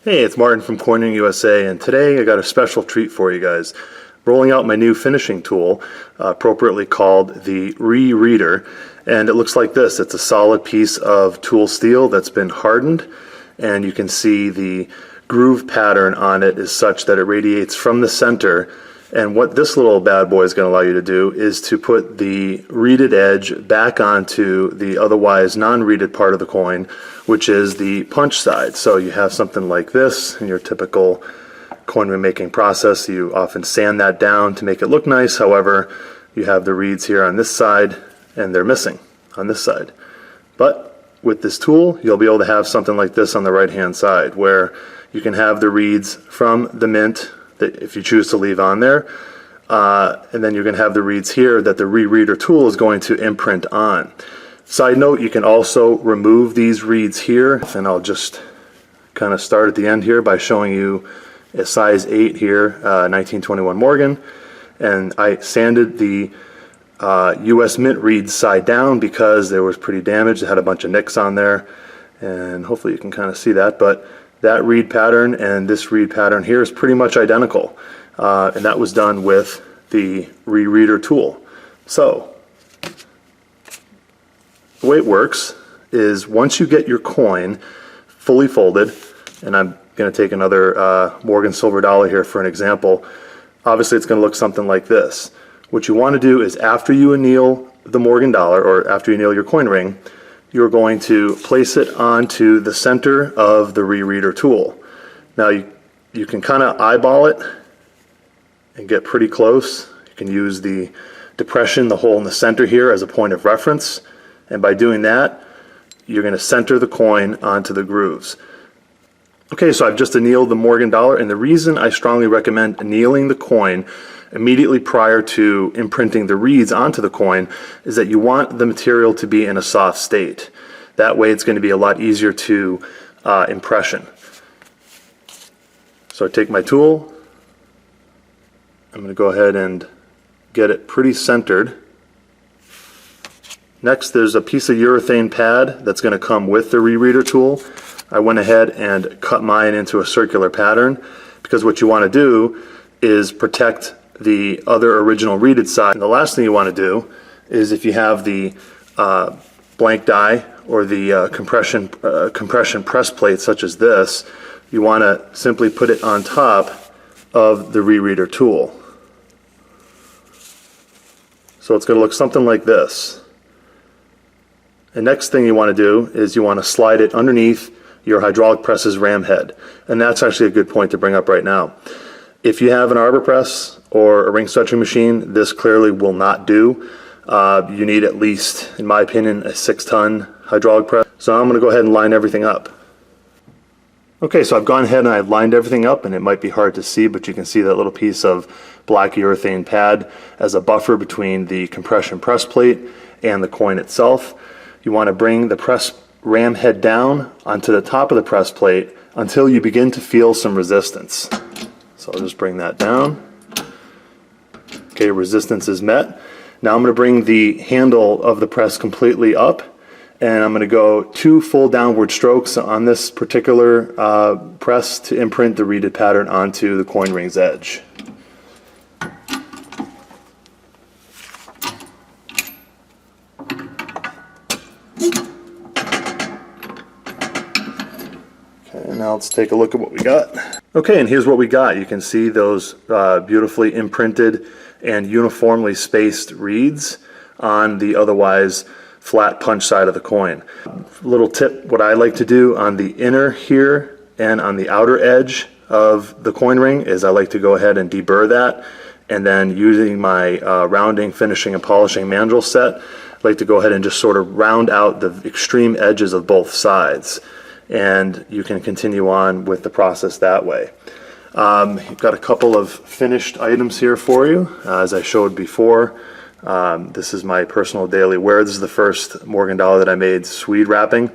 Hey, it's Martin from CoinRingUSA, and today I got a special treat for you guys. Rolling out my new finishing tool, appropriately called the Rereader, and it looks like this. It's a solid piece of tool steel that's been hardened, and you can see the groove pattern on it is such that it radiates from the center. And what this little bad boy is going to allow you to do is to put the reeded edge back onto the otherwise non-reeded part of the coin, which is the punch side. So you have something like this in your typical coin making process. You often sand that down to make it look nice. However, you have the reeds here on this side and they're missing on this side. But with this tool, you'll be able to have something like this on the right hand side where you can have the reeds from the mint that if you choose to leave on there, and then you're going to have the reeds here that the Rereader tool is going to imprint on. Side note, you can also remove these reeds here, and I'll just kind of start at the end here by showing you a size 8 here, 1921 Morgan, and I sanded the US Mint reeds side down because they was pretty damaged. It had a bunch of nicks on there, and hopefully you can kind of see that, but that reed pattern and this reed pattern here is pretty much identical, and that was done with the Rereader tool. So the way it works is once you get your coin fully folded, and I'm going to take another Morgan silver dollar here for an example. Obviously it's going to look something like this. What you want to do is after you anneal the Morgan dollar, or after you anneal your coin ring, you're going to place it onto the center of the Rereader tool. Now you can kind of eyeball it and get pretty close. You can use the depression, the hole in the center here, as a point of reference, and by doing that you're going to center the coin onto the grooves. Okay, so I've just annealed the Morgan dollar, and the reason I strongly recommend annealing the coin immediately prior to imprinting the reeds onto the coin is that you want the material to be in a soft state. That way it's going to be a lot easier to impression. So I take my tool, I'm going to go ahead and get it pretty centered. Next, there's a piece of urethane pad that's going to come with the Rereader tool. I went ahead and cut mine into a circular pattern because what you want to do is protect the other original reeded side. And the last thing you want to do is, if you have the blank die or the compression press plate such as this, you want to simply put it on top of the Rereader tool. So it's going to look something like this. The next thing you want to do is you want to slide it underneath your hydraulic press's ram head. And that's actually a good point to bring up right now. If you have an arbor press or a ring stretching machine, this clearly will not do. You need at least, in my opinion, a 6-ton hydraulic press. So I'm going to go ahead and line everything up. Okay, so I've gone ahead and I've lined everything up, and it might be hard to see, but you can see that little piece of black urethane pad as a buffer between the compression press plate and the coin itself. You want to bring the press ram head down onto the top of the press plate until you begin to feel some resistance. So I'll just bring that down. Okay, resistance is met. Now I'm going to bring the handle of the press completely up, and I'm going to go 2 full downward strokes on this particular press to imprint the reeded pattern onto the coin ring's edge. Now let's take a look at what we got. Okay, and here's what we got. You can see those beautifully imprinted and uniformly spaced reeds on the otherwise flat punch side of the coin. Little tip, what I like to do on the inner here and on the outer edge of the coin ring is I like to go ahead and deburr that, and then using my rounding, finishing, and polishing mandrel set, I like to go ahead and just sort of round out the extreme edges of both sides. And you can continue on with the process that way. You've got a couple of finished items here for you, as I showed before. This is my personal daily wear. This is the first Morgan dollar that I made Swede wrapping.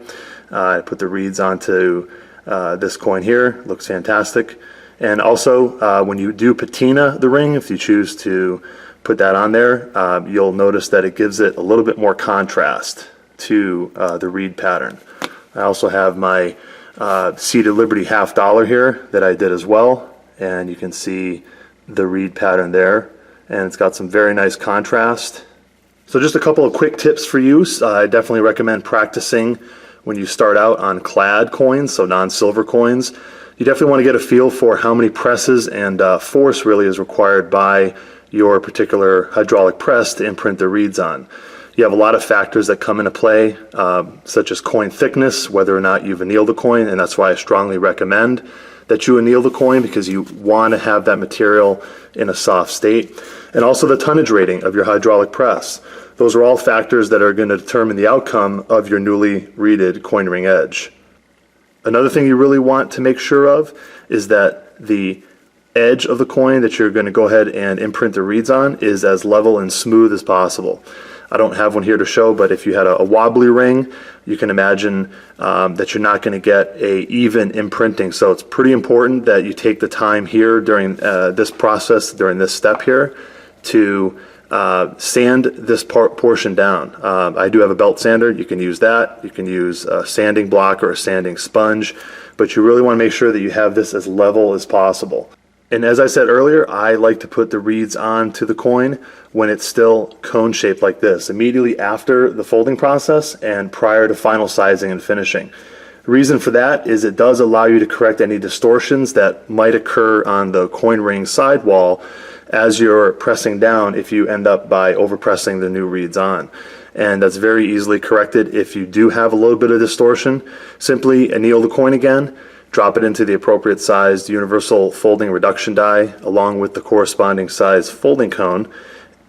I put the reeds onto this coin here. Looks fantastic. And also, when you do patina the ring, if you choose to put that on there, you'll notice that it gives it a little bit more contrast to the reed pattern. I also have my seeded Liberty $50 here that I did as well, and you can see the reed pattern there, and it's got some very nice contrast. So just a couple of quick tips for use. I definitely recommend practicing when you start out on clad coins, so non-silver coins. You definitely want to get a feel for how many presses and force really is required by your particular hydraulic press to imprint the reeds on. You have a lot of factors that come into play, such as coin thickness, whether or not you've annealed the coin, and that's why I strongly recommend that you anneal the coin, because you want to have that material in a soft state. And also the tonnage rating of your hydraulic press. Those are all factors that are going to determine the outcome of your newly reeded coin ring edge. Another thing you really want to make sure of is that the edge of the coin that you're going to go ahead and imprint the reeds on is as level and smooth as possible. I don't have one here to show, but if you had a wobbly ring, you can imagine that you're not going to get a even imprinting. So it's pretty important that you take the time here during this process, during this step here, to sand this portion down. I do have a belt sander. You can use that. You can use a sanding block or a sanding sponge, but you really want to make sure that you have this as level as possible. And as I said earlier, I like to put the reeds onto the coin when it's still cone shaped like this, immediately after the folding process and prior to final sizing and finishing. The reason for that is it does allow you to correct any distortions that might occur on the coin ring sidewall as you're pressing down if you end up by overpressing the new reeds on. And that's very easily corrected if you do have a little bit of distortion. Simply anneal the coin again, drop it into the appropriate sized universal folding reduction die along with the corresponding size folding cone,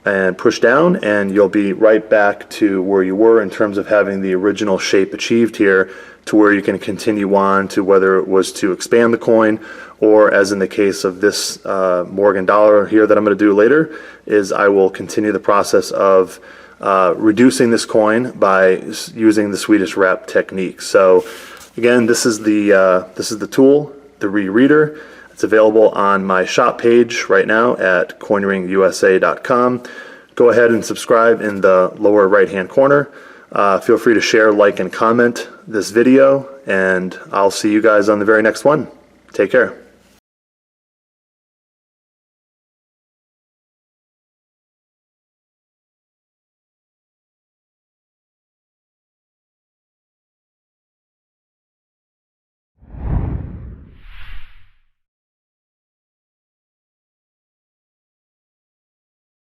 and push down, and you'll be right back to where you were in terms of having the original shape achieved here, to where you can continue on to whether it was to expand the coin, or as in the case of this Morgan dollar here that I'm going to do later, is I will continue the process of reducing this coin by using the Swedish wrap technique. So again, this is the tool, the rereader. It's available on my shop page right now at CoinRingUSA.com. Go ahead and subscribe in the lower right hand corner. Feel free to share, like, and comment this video, and I'll see you guys on the very next one. Take care.